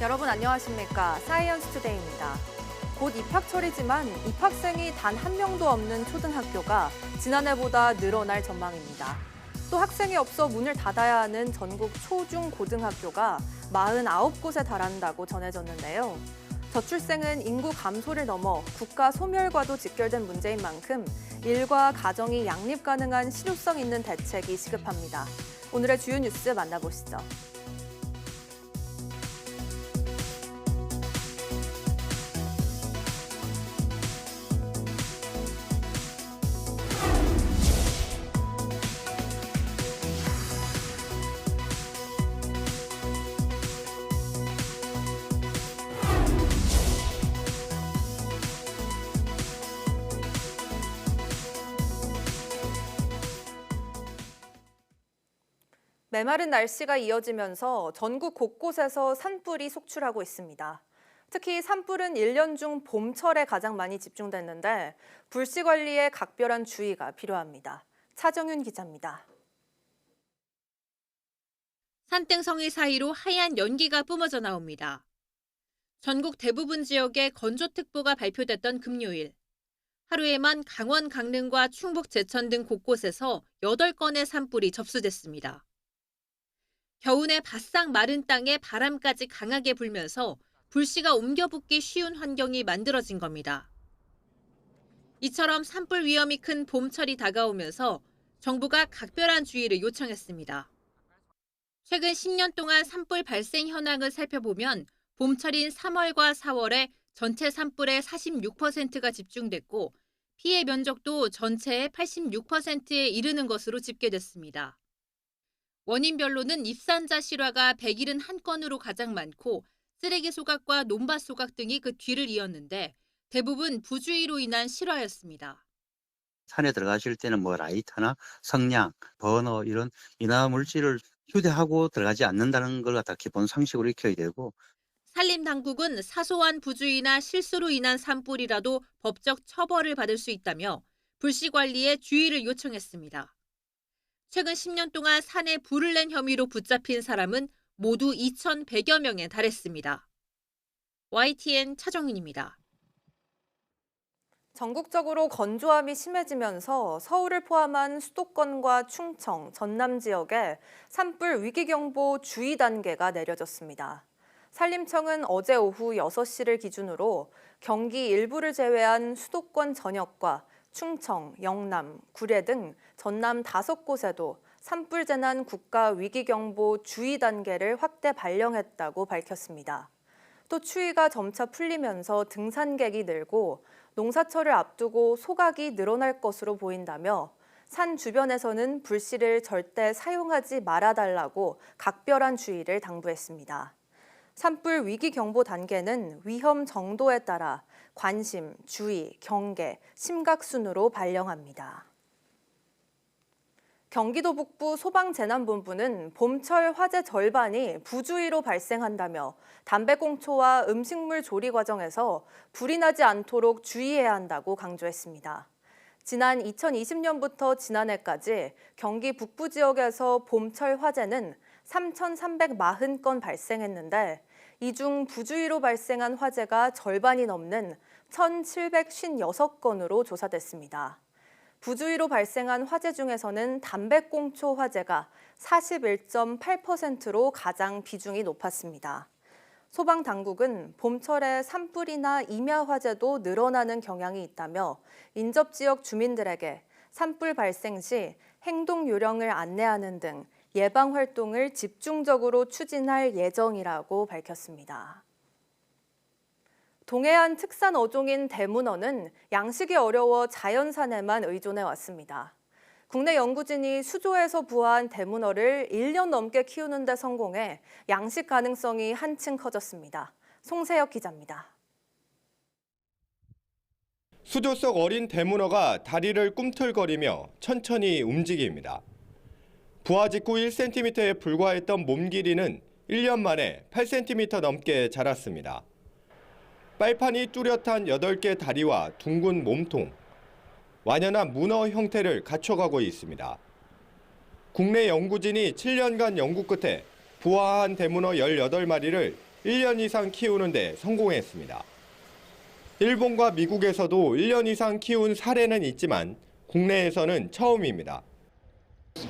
여러분 안녕하십니까? 사이언스 투데이입니다. 곧 입학철이지만 입학생이 단 한 명도 없는 초등학교가 지난해보다 늘어날 전망입니다. 또 학생이 없어 문을 닫아야 하는 전국 초중 고등학교가 49곳에 달한다고 전해졌는데요. 저출생은 인구 감소를 넘어 국가 소멸과도 직결된 문제인 만큼 일과 가정이 양립 가능한 실효성 있는 대책이 시급합니다. 오늘의 주요 뉴스 만나보시죠. 메마른 날씨가 이어지면서 전국 곳곳에서 산불이 속출하고 있습니다. 특히 산불은 1년 중 봄철에 가장 많이 집중됐는데 불씨 관리에 각별한 주의가 필요합니다. 차정윤 기자입니다. 산등성이 사이로 하얀 연기가 뿜어져 나옵니다. 전국 대부분 지역에 건조특보가 발표됐던 금요일. 하루에만 강원 강릉과 충북 제천 등 곳곳에서 8건의 산불이 접수됐습니다. 겨우내 바싹 마른 땅에 바람까지 강하게 불면서 불씨가 옮겨 붙기 쉬운 환경이 만들어진 겁니다. 이처럼 산불 위험이 큰 봄철이 다가오면서 정부가 각별한 주의를 요청했습니다. 최근 10년 동안 산불 발생 현황을 살펴보면 봄철인 3월과 4월에 전체 산불의 46%가 집중됐고 피해 면적도 전체의 86%에 이르는 것으로 집계됐습니다. 원인별로는 입산자 실화가 171건으로 가장 많고 쓰레기 소각과 논밭 소각 등이 그 뒤를 이었는데 대부분 부주의로 인한 실화였습니다. 산에 들어가실 때는 라이터나 성냥, 버너 이런 인화 물질을 휴대하고 들어가지 않는다는 걸 갖다 기본 상식으로 익혀야 되고, 산림당국은 사소한 부주의나 실수로 인한 산불이라도 법적 처벌을 받을 수 있다며 불씨 관리에 주의를 요청했습니다. 최근 10년 동안 산에 불을 낸 혐의로 붙잡힌 사람은 모두 2,100여 명에 달했습니다. YTN 차정윤입니다. 전국적으로 건조함이 심해지면서 서울을 포함한 수도권과 충청, 전남 지역에 산불 위기경보 주의 단계가 내려졌습니다. 산림청은 어제 오후 6시를 기준으로 경기 일부를 제외한 수도권 전역과 충청, 영남, 구례 등 전남 5곳에도 산불 재난 국가 위기경보 주의 단계를 확대 발령했다고 밝혔습니다. 또 추위가 점차 풀리면서 등산객이 늘고 농사철을 앞두고 소각이 늘어날 것으로 보인다며 산 주변에서는 불씨를 절대 사용하지 말아달라고 각별한 주의를 당부했습니다. 산불 위기경보 단계는 위험 정도에 따라 관심, 주의, 경계, 심각 순으로 발령합니다. 경기도 북부 소방재난본부는 봄철 화재 절반이 부주의로 발생한다며 담배꽁초와 음식물 조리 과정에서 불이 나지 않도록 주의해야 한다고 강조했습니다. 지난 2020년부터 지난해까지 경기 북부 지역에서 봄철 화재는 3,340건 발생했는데 이 중 부주의로 발생한 화재가 절반이 넘는 1,756건으로 조사됐습니다. 부주의로 발생한 화재 중에서는 담배꽁초 화재가 41.8%로 가장 비중이 높았습니다. 소방당국은 봄철에 산불이나 임야 화재도 늘어나는 경향이 있다며 인접 지역 주민들에게 산불 발생 시 행동 요령을 안내하는 등 예방 활동을 집중적으로 추진할 예정이라고 밝혔습니다. 동해안 특산 어종인 대문어는 양식이 어려워 자연산에만 의존해 왔습니다. 국내 연구진이 수조에서 부화한 대문어를 1년 넘게 키우는 데 성공해 양식 가능성이 한층 커졌습니다. 송세혁 기자입니다. 수조 속 어린 대문어가 다리를 꿈틀거리며 천천히 움직입니다. 부화 직후 1cm에 불과했던 몸 길이는 1년 만에 8cm 넘게 자랐습니다. 빨판이 뚜렷한 8개 다리와 둥근 몸통, 완연한 문어 형태를 갖춰가고 있습니다. 국내 연구진이 7년간 연구 끝에 부화한 대문어 18마리를 1년 이상 키우는 데 성공했습니다. 일본과 미국에서도 1년 이상 키운 사례는 있지만 국내에서는 처음입니다.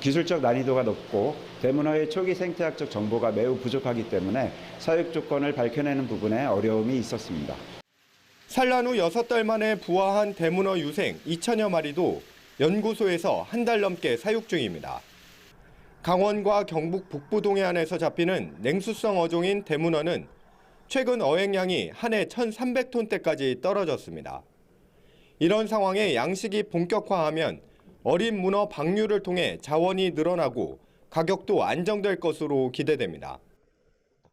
기술적 난이도가 높고 대문어의 초기 생태학적 정보가 매우 부족하기 때문에 사육 조건을 밝혀내는 부분에 어려움이 있었습니다. 산란 후 6달 만에 부화한 대문어 유생 2천여 마리도 연구소에서 한 달 넘게 사육 중입니다. 강원과 경북 북부 동해안에서 잡히는 냉수성 어종인 대문어는 최근 어획량이 한 해 1,300톤대까지 떨어졌습니다. 이런 상황에 양식이 본격화하면 어린 문어 방류를 통해 자원이 늘어나고 가격도 안정될 것으로 기대됩니다.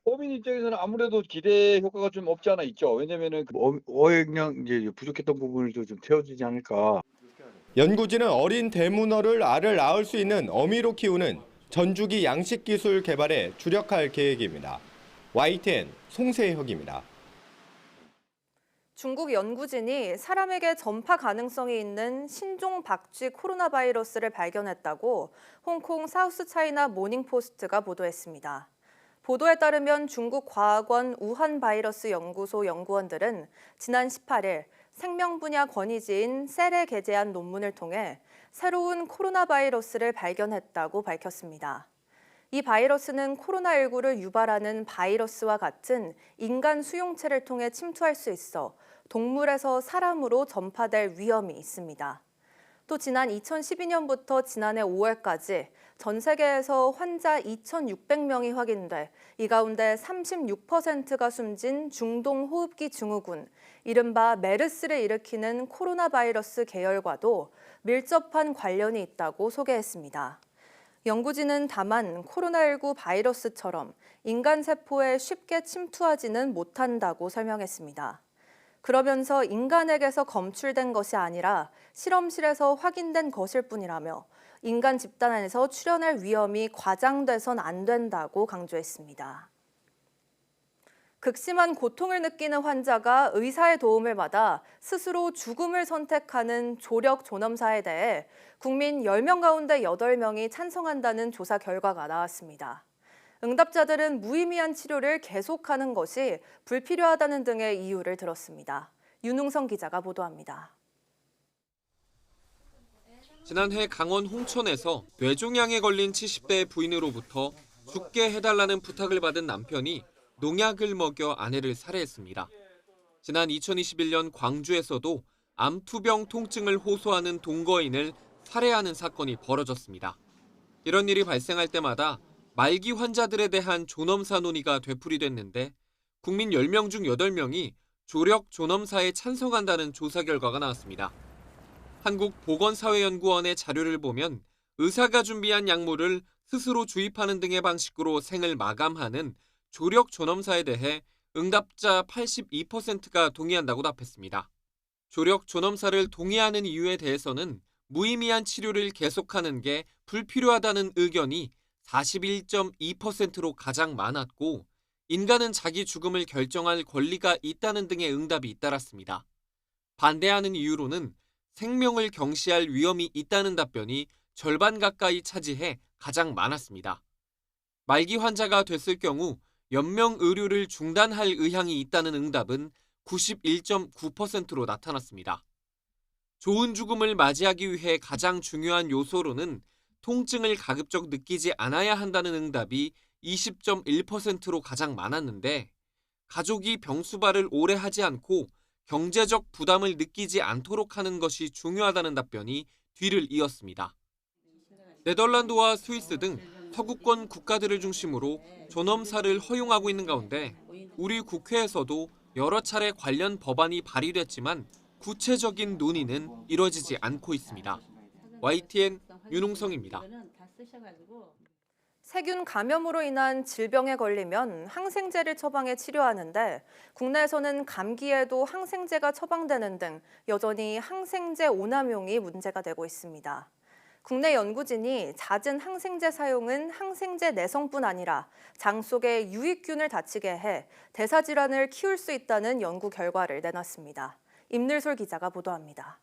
어민 입장에서는 아무래도 기대 효과가 좀 없지 않아 있죠. 왜냐면은 어획량 이제 부족했던 부분을 좀 채워주지 않을까. 연구진은 어린 대문어를 알을 낳을 수 있는 어미로 키우는 전주기 양식 기술 개발에 주력할 계획입니다. YTN 송세혁입니다. 중국 연구진이 사람에게 전파 가능성이 있는 신종 박쥐 코로나 바이러스를 발견했다고 홍콩 사우스차이나 모닝포스트가 보도했습니다. 보도에 따르면 중국 과학원 우한 바이러스 연구소 연구원들은 지난 18일 생명 분야 권위지인 셀에 게재한 논문을 통해 새로운 코로나 바이러스를 발견했다고 밝혔습니다. 이 바이러스는 코로나19를 유발하는 바이러스와 같은 인간 수용체를 통해 침투할 수 있어 동물에서 사람으로 전파될 위험이 있습니다. 또 지난 2012년부터 지난해 5월까지 전 세계에서 환자 2,600명이 확인돼 이 가운데 36%가 숨진 중동 호흡기 증후군, 이른바 메르스를 일으키는 코로나 바이러스 계열과도 밀접한 관련이 있다고 소개했습니다. 연구진은 다만 코로나19 바이러스처럼 인간 세포에 쉽게 침투하지는 못한다고 설명했습니다. 그러면서 인간에게서 검출된 것이 아니라 실험실에서 확인된 것일 뿐이라며 인간 집단 안에서 출현할 위험이 과장돼선 안 된다고 강조했습니다. 극심한 고통을 느끼는 환자가 의사의 도움을 받아 스스로 죽음을 선택하는 조력 존엄사에 대해 국민 10명 가운데 8명이 찬성한다는 조사 결과가 나왔습니다. 응답자들은 무의미한 치료를 계속하는 것이 불필요하다는 등의 이유를 들었습니다. 윤웅성 기자가 보도합니다. 지난해 강원 홍천에서 뇌종양에 걸린 70대 부인으로부터 죽게 해달라는 부탁을 받은 남편이 농약을 먹여 아내를 살해했습니다. 지난 2021년 광주에서도 암투병 통증을 호소하는 동거인을 살해하는 사건이 벌어졌습니다. 이런 일이 발생할 때마다 말기 환자들에 대한 존엄사 논의가 되풀이됐는데 국민 10명 중 8명이 조력 존엄사에 찬성한다는 조사 결과가 나왔습니다. 한국보건사회연구원의 자료를 보면 의사가 준비한 약물을 스스로 주입하는 등의 방식으로 생을 마감하는 조력 존엄사에 대해 응답자 82%가 동의한다고 답했습니다. 조력 존엄사를 동의하는 이유에 대해서는 무의미한 치료를 계속하는 게 불필요하다는 의견이 41.2%로 가장 많았고 인간은 자기 죽음을 결정할 권리가 있다는 등의 응답이 잇따랐습니다. 반대하는 이유로는 생명을 경시할 위험이 있다는 답변이 절반 가까이 차지해 가장 많았습니다. 말기 환자가 됐을 경우 연명 의료를 중단할 의향이 있다는 응답은 91.9%로 나타났습니다. 좋은 죽음을 맞이하기 위해 가장 중요한 요소로는 통증을 가급적 느끼지 않아야 한다는 응답이 20.1%로 가장 많았는데 가족이 병수발을 오래 하지 않고 경제적 부담을 느끼지 않도록 하는 것이 중요하다는 답변이 뒤를 이었습니다. 네덜란드와 스위스 등 서구권 국가들을 중심으로 존엄사를 허용하고 있는 가운데 우리 국회에서도 여러 차례 관련 법안이 발의됐지만 구체적인 논의는 이뤄지지 않고 있습니다. YTN 윤홍성입니다. 세균 감염으로 인한 질병에 걸리면 항생제를 처방해 치료하는데 국내에서는 감기에도 항생제가 처방되는 등 여전히 항생제 오남용이 문제가 되고 있습니다. 국내 연구진이 잦은 항생제 사용은 항생제 내성뿐 아니라 장 속의 유익균을 다치게 해 대사질환을 키울 수 있다는 연구 결과를 내놨습니다. 임늘솔 기자가 보도합니다.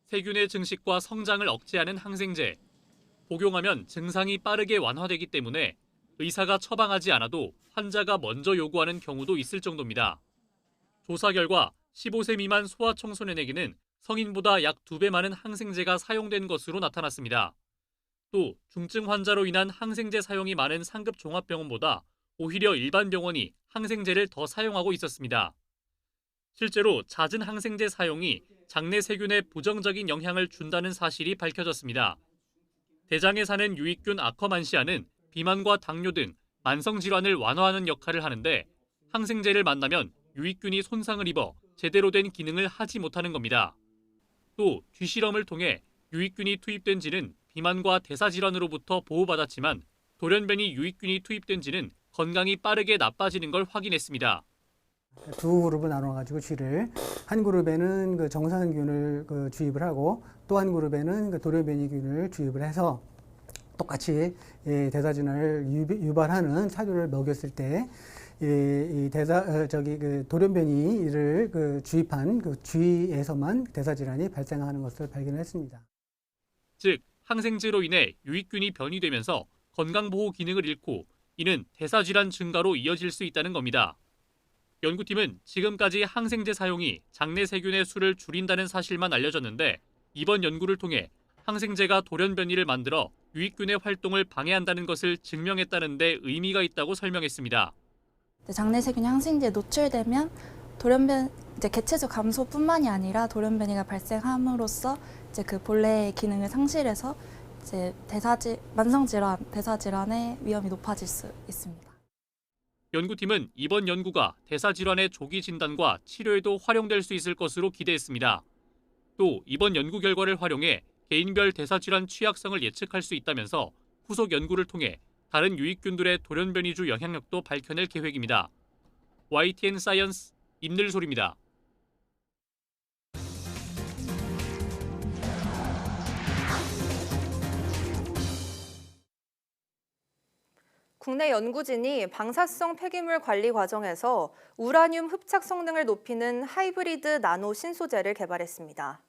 세균의 증식과 성장을 억제하는 항생제. 복용하면 증상이 빠르게 완화되기 때문에 의사가 처방하지 않아도 환자가 먼저 요구하는 경우도 있을 정도입니다. 조사 결과 15세 미만 소아청소년에게는 성인보다 약 2배 많은 항생제가 사용된 것으로 나타났습니다. 또 중증 환자로 인한 항생제 사용이 많은 상급 종합병원보다 오히려 일반 병원이 항생제를 더 사용하고 있었습니다. 실제로 잦은 항생제 사용이 장내 세균에 부정적인 영향을 준다는 사실이 밝혀졌습니다. 대장에 사는 유익균 아커만시아는 비만과 당뇨 등 만성 질환을 완화하는 역할을 하는데 항생제를 만나면 유익균이 손상을 입어 제대로 된 기능을 하지 못하는 겁니다. 또 뒤실험을 통해 유익균이 투입된 쥐는 비만과 대사질환으로부터 보호받았지만 돌연변이 유익균이 투입된 쥐는 건강이 빠르게 나빠지는 걸 확인했습니다. 두 그룹을 나눠가지고 쥐를 한 그룹에는 그 정상균을 주입을 하고 또 한 그룹에는 그 돌연변이균을 주입을 해서 똑같이 대사질환을 유발하는 사료를 먹였을 때 돌연변이를 주입한 그 쥐에서만 대사질환이 발생하는 것을 발견했습니다. 즉 항생제로 인해 유익균이 변이되면서 건강보호 기능을 잃고 이는 대사질환 증가로 이어질 수 있다는 겁니다. 연구팀은 지금까지 항생제 사용이 장내 세균의 수를 줄인다는 사실만 알려졌는데 이번 연구를 통해 항생제가 돌연변이를 만들어 유익균의 활동을 방해한다는 것을 증명했다는 데 의미가 있다고 설명했습니다. 장내 세균이 항생제에 노출되면 개체수 감소뿐만이 아니라 돌연변이가 발생함으로써 그 본래의 기능을 상실해서 만성 질환, 대사질환의 위험이 높아질 수 있습니다. 연구팀은 이번 연구가 대사질환의 조기 진단과 치료에도 활용될 수 있을 것으로 기대했습니다. 또 이번 연구 결과를 활용해 개인별 대사질환 취약성을 예측할 수 있다면서 후속 연구를 통해 다른 유익균들의 돌연변이주 영향력도 밝혀낼 계획입니다. YTN 사이언스 임늘솔입니다. 국내 연구진이 방사성 폐기물 관리 과정에서 우라늄 흡착 성능을 높이는 하이브리드 나노 신소재를 개발했습니다.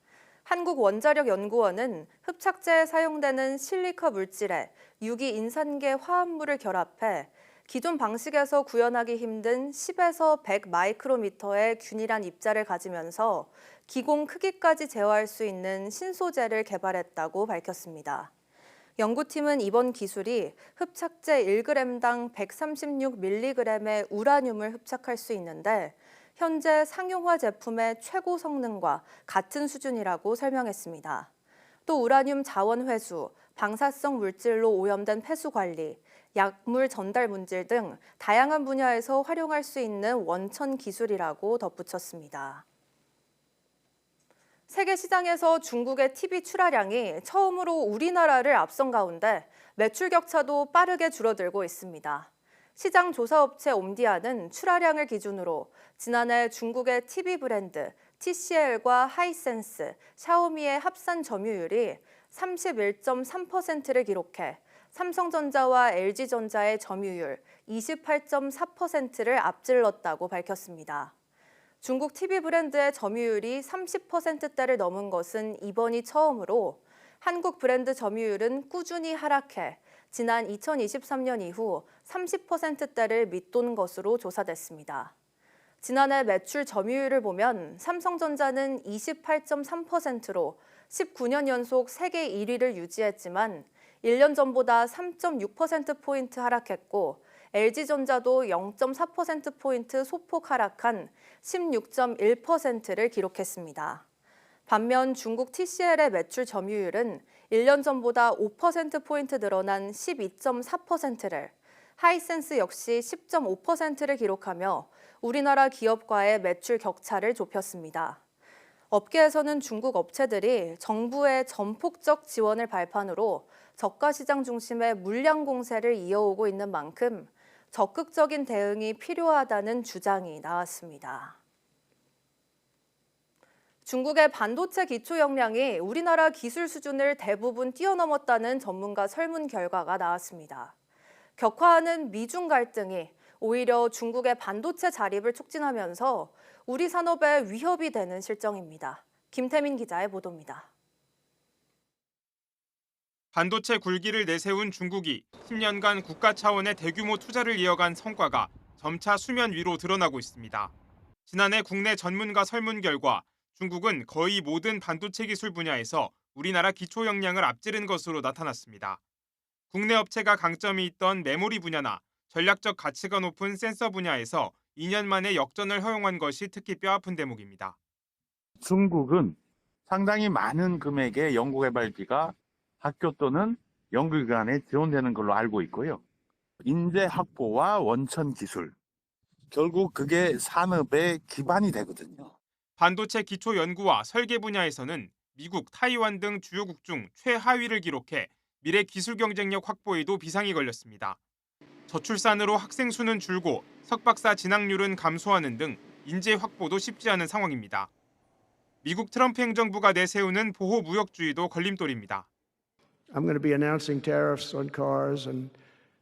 한국원자력연구원은 흡착제에 사용되는 실리카 물질에 유기인산계 화합물을 결합해 기존 방식에서 구현하기 힘든 10에서 100 마이크로미터의 균일한 입자를 가지면서 기공 크기까지 제어할 수 있는 신소재를 개발했다고 밝혔습니다. 연구팀은 이번 기술이 흡착제 1g당 136mg의 우라늄을 흡착할 수 있는데 현재 상용화 제품의 최고 성능과 같은 수준이라고 설명했습니다. 또 우라늄 자원 회수, 방사성 물질로 오염된 폐수 관리, 약물 전달 문질 등 다양한 분야에서 활용할 수 있는 원천 기술이라고 덧붙였습니다. 세계 시장에서 중국의 TV 출하량이 처음으로 우리나라를 앞선 가운데 매출 격차도 빠르게 줄어들고 있습니다. 시장 조사업체 옴디아는 출하량을 기준으로 지난해 중국의 TV 브랜드 TCL과 하이센스, 샤오미의 합산 점유율이 31.3%를 기록해 삼성전자와 LG전자의 점유율 28.4%를 앞질렀다고 밝혔습니다. 중국 TV 브랜드의 점유율이 30%대를 넘은 것은 이번이 처음으로 한국 브랜드 점유율은 꾸준히 하락해 지난 2023년 이후 30%대를 밑돈 것으로 조사됐습니다. 지난해 매출 점유율을 보면 삼성전자는 28.3%로 19년 연속 세계 1위를 유지했지만 1년 전보다 3.6%포인트 하락했고 LG전자도 0.4%포인트 소폭 하락한 16.1%를 기록했습니다. 반면 중국 TCL의 매출 점유율은 1년 전보다 5%포인트 늘어난 12.4%를, 하이센스 역시 10.5%를 기록하며 우리나라 기업과의 매출 격차를 좁혔습니다. 업계에서는 중국 업체들이 정부의 전폭적 지원을 발판으로 저가 시장 중심의 물량 공세를 이어오고 있는 만큼 적극적인 대응이 필요하다는 주장이 나왔습니다. 중국의 반도체 기초 역량이 우리나라 기술 수준을 대부분 뛰어넘었다는 전문가 설문 결과가 나왔습니다. 격화하는 미중 갈등이 오히려 중국의 반도체 자립을 촉진하면서 우리 산업에 위협이 되는 실정입니다. 김태민 기자의 보도입니다. 반도체 굴기를 내세운 중국이 10년간 국가 차원의 대규모 투자를 이어간 성과가 점차 수면 위로 드러나고 있습니다. 지난해 국내 전문가 설문 결과 중국은 거의 모든 반도체 기술 분야에서 우리나라 기초 역량을 앞지른 것으로 나타났습니다. 국내 업체가 강점이 있던 메모리 분야나 전략적 가치가 높은 센서 분야에서 2년 만에 역전을 허용한 것이 특히 뼈아픈 대목입니다. 중국은 상당히 많은 금액의 연구개발비가 학교 또는 연구기관에 지원되는 걸로 알고 있고요. 인재 확보와 원천 기술, 결국 그게 산업의 기반이 되거든요. 반도체 기초 연구와 설계 분야에서는 미국, 타이완 등 주요국 중 최하위를 기록해 미래 기술 경쟁력 확보에도 비상이 걸렸습니다. 저출산으로 학생 수는 줄고 석박사 진학률은 감소하는 등 인재 확보도 쉽지 않은 상황입니다. 미국 트럼프 행정부가 내세우는 보호 무역주의도 걸림돌입니다. I'm going to be announcing tariffs on cars and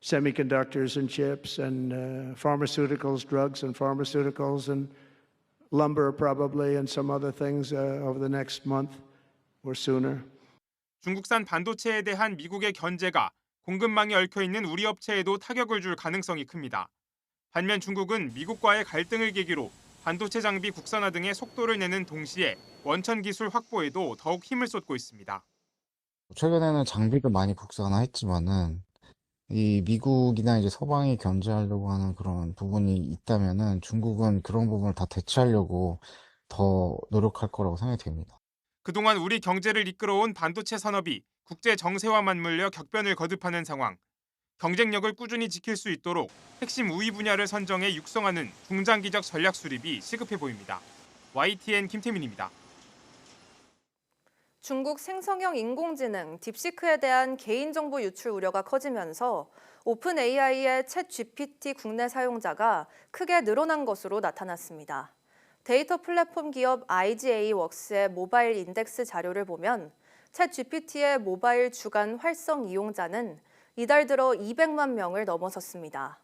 semiconductors and chips and pharmaceuticals, drugs and pharmaceuticals and lumber probably and some other things over the next month or sooner. 중국산 반도체에 대한 미국의 견제가 공급망에 얽혀있는 우리 업체에도 타격을 줄 가능성이 큽니다. 반면 중국은 미국과의 갈등을 계기로 반도체 장비 국산화 등의 속도를 내는 동시에 원천 기술 확보에도 더욱 힘을 쏟고 있습니다. 최근에는 장비를 많이 국산화했지만은 이 미국이나 이제 서방이 견제하려고 하는 그런 부분이 있다면은 중국은 그런 부분을 다 대체하려고 더 노력할 거라고 생각이 됩니다. 그동안 우리 경제를 이끌어온 반도체 산업이 국제 정세와 맞물려 격변을 거듭하는 상황. 경쟁력을 꾸준히 지킬 수 있도록 핵심 우위 분야를 선정해 육성하는 중장기적 전략 수립이 시급해 보입니다. YTN 김태민입니다. 중국 생성형 인공지능 딥시크에 대한 개인정보 유출 우려가 커지면서 오픈 AI의 챗 GPT 국내 사용자가 크게 늘어난 것으로 나타났습니다. 데이터 플랫폼 기업 IGA웍스의 모바일 인덱스 자료를 보면 챗 GPT의 모바일 주간 활성 이용자는 이달 들어 200만 명을 넘어섰습니다.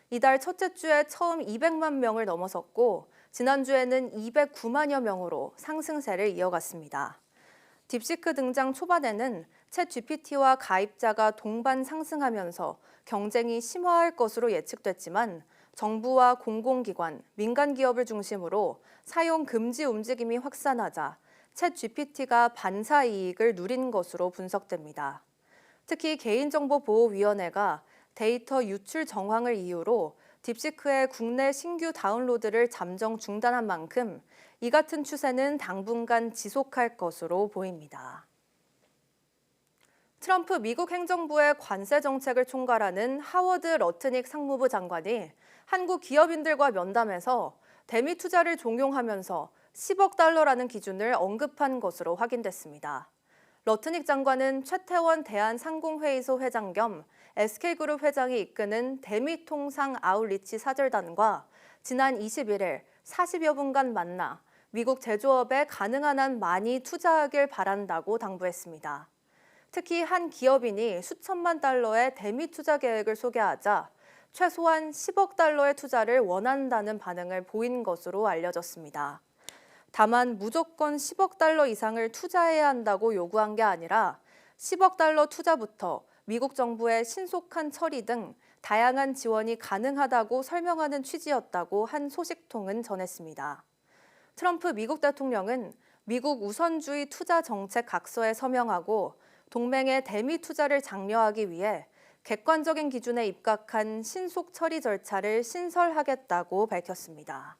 이달 첫째 주에 처음 200만 명을 넘어섰고 지난주에는 209만여 명으로 상승세를 이어갔습니다. 딥시크 등장 초반에는 챗 GPT와 가입자가 동반 상승하면서 경쟁이 심화할 것으로 예측됐지만 정부와 공공기관, 민간 기업을 중심으로 사용 금지 움직임이 확산하자 챗 GPT가 반사 이익을 누린 것으로 분석됩니다. 특히 개인정보보호위원회가 데이터 유출 정황을 이유로 딥시크의 국내 신규 다운로드를 잠정 중단한 만큼 이 같은 추세는 당분간 지속할 것으로 보입니다. 트럼프 미국 행정부의 관세 정책을 총괄하는 하워드 러트닉 상무부 장관이 한국 기업인들과 면담에서 대미 투자를 종용하면서 10억 달러라는 기준을 언급한 것으로 확인됐습니다. 러트닉 장관은 최태원 대한상공회의소 회장 겸 SK그룹 회장이 이끄는 대미통상 아웃리치 사절단과 지난 21일 40여 분간 만나 미국 제조업에 가능한 한 많이 투자하길 바란다고 당부했습니다. 특히 한 기업인이 수천만 달러의 대미 투자 계획을 소개하자 최소한 10억 달러의 투자를 원한다는 반응을 보인 것으로 알려졌습니다. 다만 무조건 10억 달러 이상을 투자해야 한다고 요구한 게 아니라 10억 달러 투자부터 미국 정부의 신속한 처리 등 다양한 지원이 가능하다고 설명하는 취지였다고 한 소식통은 전했습니다. 트럼프 미국 대통령은 미국 우선주의 투자 정책 각서에 서명하고 동맹의 대미 투자를 장려하기 위해 객관적인 기준에 입각한 신속 처리 절차를 신설하겠다고 밝혔습니다.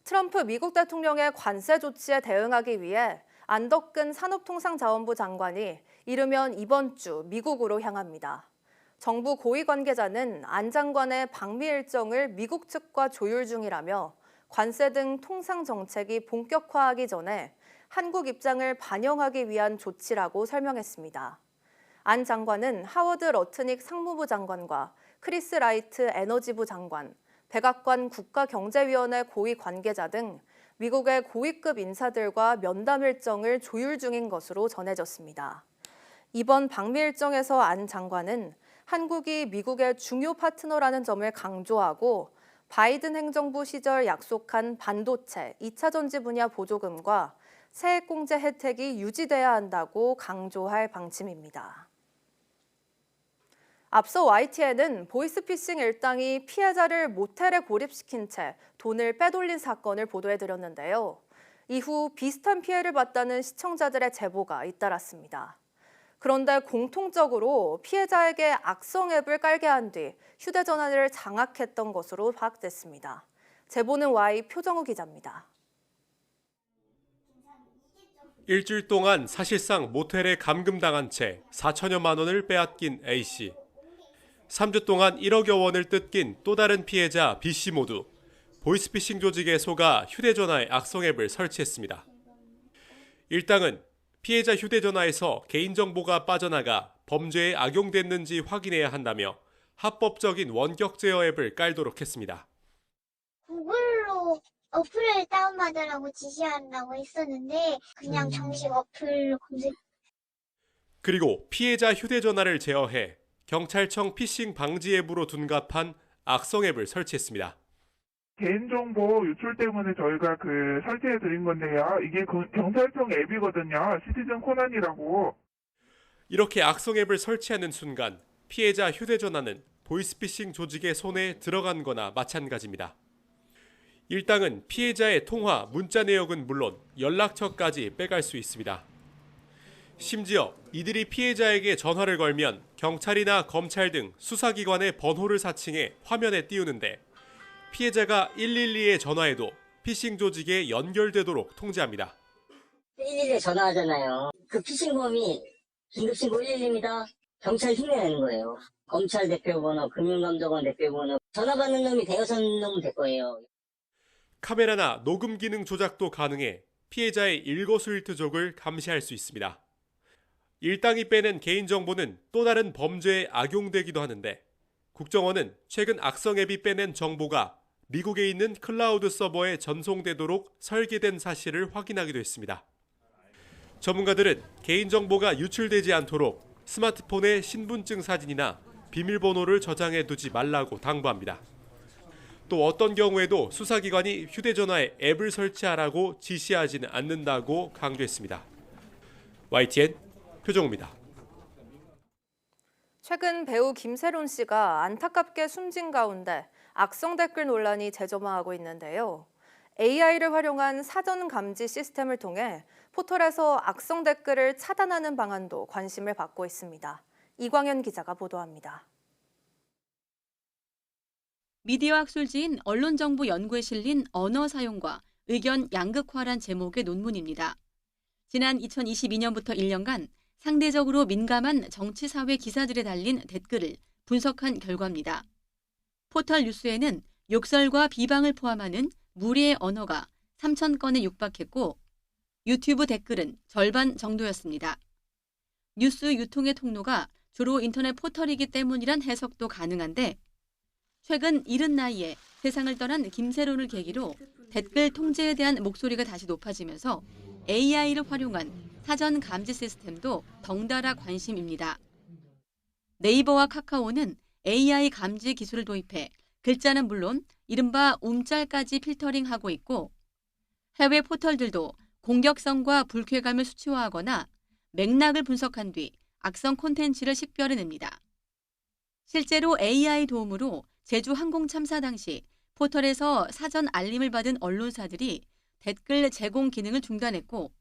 트럼프 미국 대통령의 관세 조치에 대응하기 위해 안덕근 산업통상자원부 장관이 이르면 이번 주 미국으로 향합니다. 정부 고위 관계자는 안 장관의 방미 일정을 미국 측과 조율 중이라며 관세 등 통상 정책이 본격화하기 전에 한국 입장을 반영하기 위한 조치라고 설명했습니다. 안 장관은 하워드 러트닉 상무부 장관과 크리스 라이트 에너지부 장관, 백악관 국가경제위원회 고위 관계자 등 미국의 고위급 인사들과 면담 일정을 조율 중인 것으로 전해졌습니다. 이번 방미 일정에서 안 장관은 한국이 미국의 중요 파트너라는 점을 강조하고 바이든 행정부 시절 약속한 반도체, 2차 전지 분야 보조금과 세액공제 혜택이 유지돼야 한다고 강조할 방침입니다. 앞서 YTN은 보이스피싱 일당이 피해자를 모텔에 고립시킨 채 돈을 빼돌린 사건을 보도해드렸는데요. 이후 비슷한 피해를 봤다는 시청자들의 제보가 잇따랐습니다. 그런데 공통적으로 피해자에게 악성 앱을 깔게 한 뒤 휴대전화를 장악했던 것으로 파악됐습니다. 제보는 Y 표정우 기자입니다. 일주일 동안 사실상 모텔에 감금당한 채 4천여만 원을 빼앗긴 A씨. 3주 동안 1억여 원을 뜯긴 또 다른 피해자 B씨 모두 보이스피싱 조직에 속아 휴대전화에 악성 앱을 설치했습니다. 일당은 피해자 휴대전화에서 개인정보가 빠져나가 범죄에 악용됐는지 확인해야 한다며 합법적인 원격 제어 앱을 깔도록 했습니다. 구글로 어플을 다운받으라고 지시한다고 했었는데 그냥 정식 어플 검색. 그리고 피해자 휴대전화를 제어해 경찰청 피싱 방지 앱으로 둔갑한 악성 앱을 설치했습니다. 개인정보 유출 때문에 저희가 설치해 드린 건데요. 이게 경찰청 앱이거든요. 시티즌 코난이라고. 이렇게 악성 앱을 설치하는 순간 피해자 휴대전화는 보이스피싱 조직의 손에 들어간 거나 마찬가지입니다. 일당은 피해자의 통화, 문자 내역은 물론 연락처까지 빼갈 수 있습니다. 심지어 이들이 피해자에게 전화를 걸면 경찰이나 검찰 등 수사기관의 번호를 사칭해 화면에 띄우는데 피해자가 112에 전화해도 피싱 조직에 연결되도록 통제합니다. 112에 전화하잖아요. 그 피싱범이 긴급신고 112입니다. 경찰 흉내내는 거예요. 검찰 대표번호, 금융감독원 대표번호, 전화 받는 놈이 대여섯 놈은 될 거예요. 카메라나 녹음 기능 조작도 가능해 피해자의 일거수일투족을 감시할 수 있습니다. 일당이 빼낸 개인정보는 또 다른 범죄에 악용되기도 하는데 국정원은 최근 악성 앱이 빼낸 정보가 미국에 있는 클라우드 서버에 전송되도록 설계된 사실을 확인하기도 했습니다. 전문가들은 개인정보가 유출되지 않도록 스마트폰에 신분증 사진이나 비밀번호를 저장해 두지 말라고 당부합니다. 또 어떤 경우에도 수사기관이 휴대전화에 앱을 설치하라고 지시하지는 않는다고 강조했습니다. YTN 표정우입니다. 최근 배우 김세론 씨가 안타깝게 숨진 가운데 악성 댓글 논란이 재점화하고 있는데요. AI를 활용한 사전 감지 시스템을 통해 포털에서 악성 댓글을 차단하는 방안도 관심을 받고 있습니다. 이광현 기자가 보도합니다. 미디어 학술지인 언론정보연구에 실린 언어 사용과 의견 양극화란 제목의 논문입니다. 지난 2022년부터 1년간 상대적으로 민감한 정치사회 기사들에 달린 댓글을 분석한 결과입니다. 포털 뉴스에는 욕설과 비방을 포함하는 무례의 언어가 3,000건에 육박했고 유튜브 댓글은 절반 정도였습니다. 뉴스 유통의 통로가 주로 인터넷 포털이기 때문이란 해석도 가능한데 최근 이른 나이에 세상을 떠난 김세론을 계기로 댓글 통제에 대한 목소리가 다시 높아지면서 AI를 활용한 사전 감지 시스템도 덩달아 관심입니다. 네이버와 카카오는 AI 감지 기술을 도입해 글자는 물론 이른바 움짤까지 필터링하고 있고 해외 포털들도 공격성과 불쾌감을 수치화하거나 맥락을 분석한 뒤 악성 콘텐츠를 식별해냅니다. 실제로 AI 도움으로 제주 항공 참사 당시 포털에서 사전 알림을 받은 언론사들이 댓글 제공 기능을 중단했고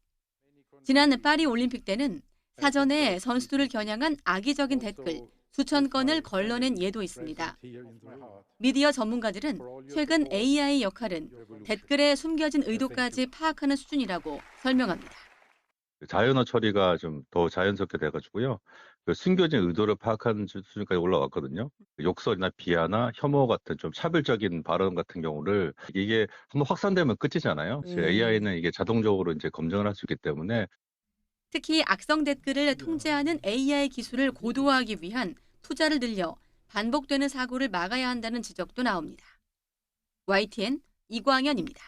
지난 파리 올림픽 때는 사전에 선수들을 겨냥한 악의적인 댓글 수천 건을 걸러낸 예도 있습니다. 미디어 전문가들은 최근 AI 역할은 댓글에 숨겨진 의도까지 파악하는 수준이라고 설명합니다. 자연어 처리가 좀 더 자연스럽게 돼가지고요. 그 숨겨진 의도를 파악하는 수준까지 올라왔거든요. 욕설이나 비하나 혐오 같은 좀 차별적인 발언 같은 경우를 이게 한번 확산되면 끝이잖아요. AI는 이게 자동적으로 이제 검증을 할 수 있기 때문에 특히 악성 댓글을 통제하는 AI 기술을 고도화하기 위한 투자를 늘려 반복되는 사고를 막아야 한다는 지적도 나옵니다. YTN 이광현입니다.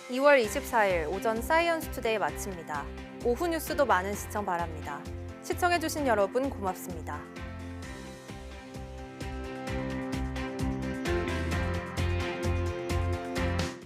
(2월 24일) 오전 사이언스 투데이 마칩니다. 오후 뉴스도 많은 시청 바랍니다. 시청해주신 여러분 고맙습니다.